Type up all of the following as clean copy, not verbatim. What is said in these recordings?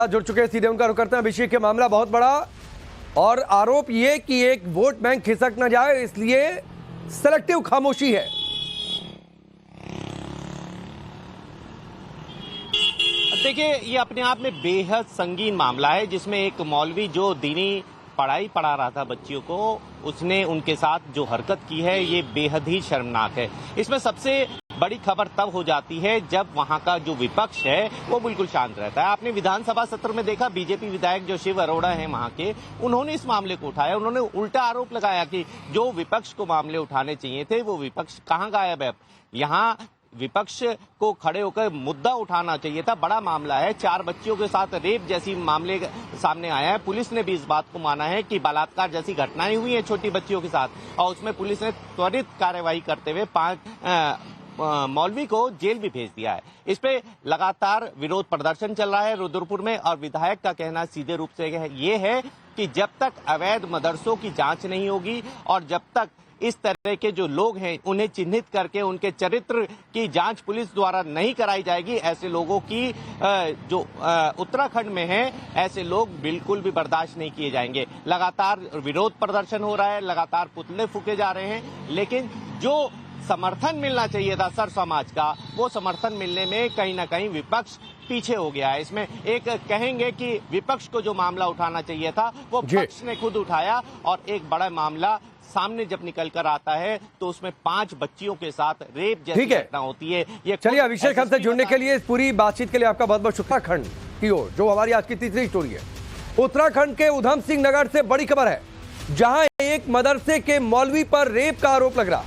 जुड़ चुके हैं, सीधे उनका रुख करते हैं। अभिषेक के मामला बहुत बड़ा और आरोप ये कि एक वोट बैंक खिसक न जाए इसलिए सेलेक्टिव खामोशी है। देखिए, ये अपने आप में बेहद संगीन मामला है, जिसमें एक मौलवी जो दीनी पढ़ाई पढ़ा रहा था बच्चियों को, उसने उनके साथ जो हरकत की है ये बेहद ही शर्मनाक है। इसमें सबसे बड़ी खबर तब हो जाती है जब वहां का जो विपक्ष है वो बिल्कुल शांत रहता है। आपने विधानसभा सत्र में देखा, बीजेपी विधायक जो शिव अरोड़ा हैं वहां के, उन्होंने इस मामले को उठाया। उन्होंने उल्टा आरोप लगाया कि जो विपक्ष को मामले उठाने चाहिए थे वो विपक्ष कहां गायब है। यहाँ विपक्ष को खड़े होकर मुद्दा उठाना चाहिए था। बड़ा मामला है, 4 बच्चियों के साथ रेप जैसी मामले सामने आया है। पुलिस ने भी इस बात को माना है कि बलात्कार जैसी घटनाएं हुई हैं छोटी बच्चियों के साथ, और उसमें पुलिस ने त्वरित कार्रवाई करते हुए 5 मौलवी को जेल भी भेज दिया है। इस पे लगातार विरोध प्रदर्शन चल रहा है रुद्रपुर में, और विधायक का कहना सीधे रूप से ये है कि जब तक अवैध मदरसों की जांच नहीं होगी और जब तक इस तरह के जो लोग हैं उन्हें चिन्हित करके उनके चरित्र की जांच पुलिस द्वारा नहीं कराई जाएगी, ऐसे लोगों की जो उत्तराखंड में हैं, ऐसे लोग बिल्कुल भी बर्दाश्त नहीं किए जाएंगे। लगातार विरोध प्रदर्शन हो रहा है, लगातार पुतले फूके जा रहे हैं, लेकिन जो समर्थन मिलना चाहिए था सर समाज का, वो समर्थन मिलने में कहीं ना कहीं विपक्ष पीछे हो गया है। इसमें एक कहेंगे कि विपक्ष को जो मामला उठाना चाहिए था वो विपक्ष ने खुद उठाया, और एक बड़ा मामला सामने जब निकल कर आता है तो उसमें 5 बच्चियों के साथ रेप जैसी घटना होती है। ये चलिए, अभिषेक हमसे जुड़ने के लिए, इस पूरी बातचीत के लिए आपका बहुत बहुत शुक्रिया। उत्तराखंड की ओर जो हमारी आज की तीसरी स्टोरी है, उत्तराखंड के उधम सिंह नगर से बड़ी खबर है, जहां एक मदरसे के मौलवी पर रेप का आरोप लग रहा।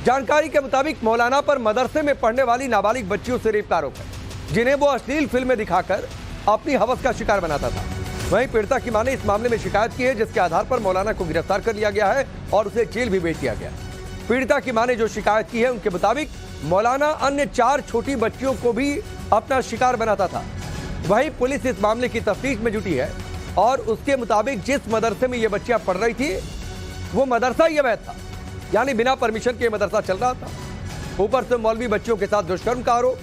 जानकारी के मुताबिक मौलाना पर मदरसे में पढ़ने वाली नाबालिग बच्चियों से रेप का आरोप है, जिन्हें वो अश्लील फिल्में दिखाकर अपनी हवस का शिकार बनाता था। वहीं पीड़िता की मां ने इस मामले में शिकायत की है, जिसके आधार पर मौलाना को गिरफ्तार कर लिया गया है और उसे जेल भी भेज दिया गया। पीड़िता की मां ने जो शिकायत की है, उनके मुताबिक मौलाना अन्य 4 छोटी बच्चियों को भी अपना शिकार बनाता था। वहीं पुलिस इस मामले की तफ्तीश में जुटी है और उसके मुताबिक जिस मदरसे में ये बच्चियां पढ़ रही थी वो मदरसा ही अवैध था, यानी बिना परमिशन के मदरसा चल रहा था। ऊपर से मौलवी बच्चियों के साथ दुष्कर्म का आरोप।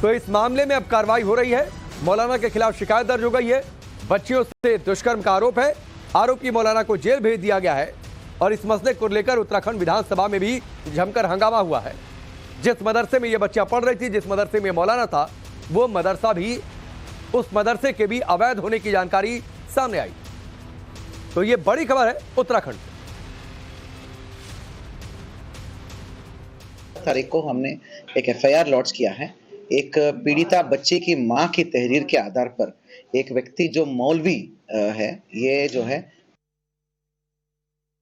तो इस मामले में अब कार्रवाई हो रही है, मौलाना के खिलाफ शिकायत दर्ज हो गई है, बच्चियों से दुष्कर्म का आरोप है, आरोपी मौलाना को जेल भेज दिया गया है। और इस मसले को लेकर उत्तराखंड विधानसभा में भी जमकर हंगामा हुआ है। जिस मदरसे में ये बच्चियां पढ़ रही थी, जिस मदरसे में मौलाना था, वो मदरसा भी, उस मदरसे के भी अवैध होने की जानकारी सामने आई। तो ये बड़ी खबर है उत्तराखंड। तारीख को हमने एक एफआईआर लॉन्च किया है। एक पीड़िता बच्ची की मां की तहरीर के आधार पर एक व्यक्ति जो मौलवी है, ये जो है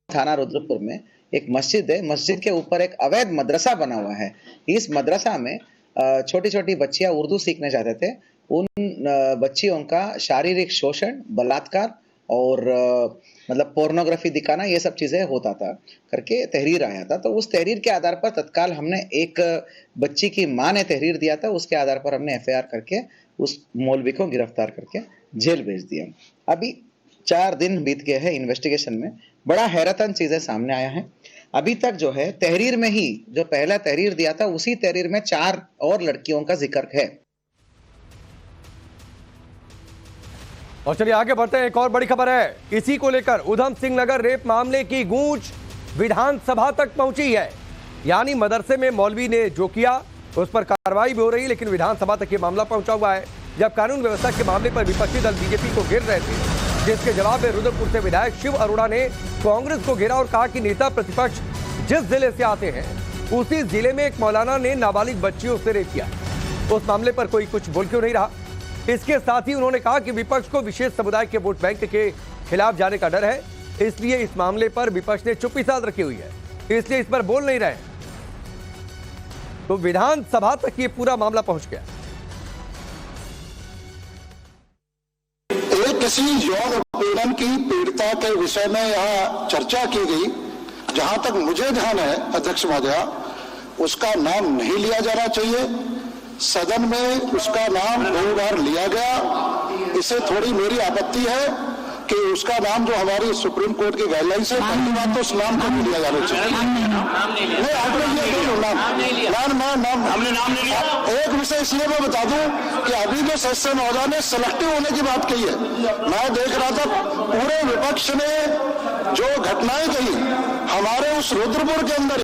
थाना रुद्रपुर में एक मस्जिद है, मस्जिद के ऊपर एक अवैध मदरसा बना हुआ है। इस मदरसा में छोटी छोटी बच्चियां उर्दू सीखने जाते थे। उन बच्चियों का शारीरिक शोषण, बलात्कार और मतलब पोर्नोग्राफी दिखाना, ये सब चीजें होता था करके तहरीर आया था। तो उस तहरीर के आधार पर तत्काल हमने, एक बच्ची की मां ने तहरीर दिया था, उसके आधार पर हमने एफआईआर करके उस मौलवी को गिरफ्तार करके जेल भेज दिया। अभी 4 दिन बीत गए हैं इन्वेस्टिगेशन में। बड़ा हैरतन चीजें सामने आया है। अभी तक जो है तहरीर में ही, जो पहला तहरीर दिया था उसी तहरीर में 4 और लड़कियों का जिक्र है। और चलिए आगे बढ़ते हैं, एक और बड़ी खबर है। इसी को लेकर उधम सिंह नगर रेप मामले की गूंज विधानसभा तक पहुंची है। यानी मदरसे में मौलवी ने जो किया उस पर कार्रवाई भी हो रही है, लेकिन विधानसभा तक ये मामला पहुंचा हुआ है। जब कानून व्यवस्था के मामले पर विपक्षी दल बीजेपी को घेर रहे थे, जिसके जवाब में रुद्रपुर से विधायक शिव अरोड़ा ने कांग्रेस को घेरा और कहा कि नेता प्रतिपक्ष जिस जिले से आते हैं उसी जिले में एक मौलाना ने नाबालिग बच्चियों से रेप किया, उस मामले पर कोई कुछ बोल क्यों नहीं रहा। इसके साथ ही उन्होंने कहा कि विपक्ष को विशेष समुदाय के वोट बैंक के खिलाफ जाने का डर है, इसलिए इस मामले पर विपक्ष ने चुप्पी साध रखी हुई है, इसलिए इस पर बोल नहीं रहे। तो विधानसभा तक ये पूरा मामला पहुंच गया। एक किसी यौन उत्पीड़न की पीड़िता के विषय में यहाँ चर्चा की गई। जहां तक मुझे ध्यान है अध्यक्ष महोदया, उसका नाम नहीं लिया जाना चाहिए। सदन में उसका नाम 2 बार लिया गया, इससे थोड़ी मेरी आपत्ति है। कि उसका नाम जो हमारी सुप्रीम कोर्ट की गाइडलाइन से, पहली बात तो उस नाम को नहीं लिया जाना चाहिए। नहीं, आपने ये बोलो नाम हमने नाम नहीं लिया। एक विषय इसलिए मैं बता दूं कि अभी जो सदस्य महोदय ने सिलेक्टिव होने की बात कही है, मैं देख रहा था पूरे विपक्ष ने जो घटनाएं कही हमारे उस रुद्रपुर के अंदर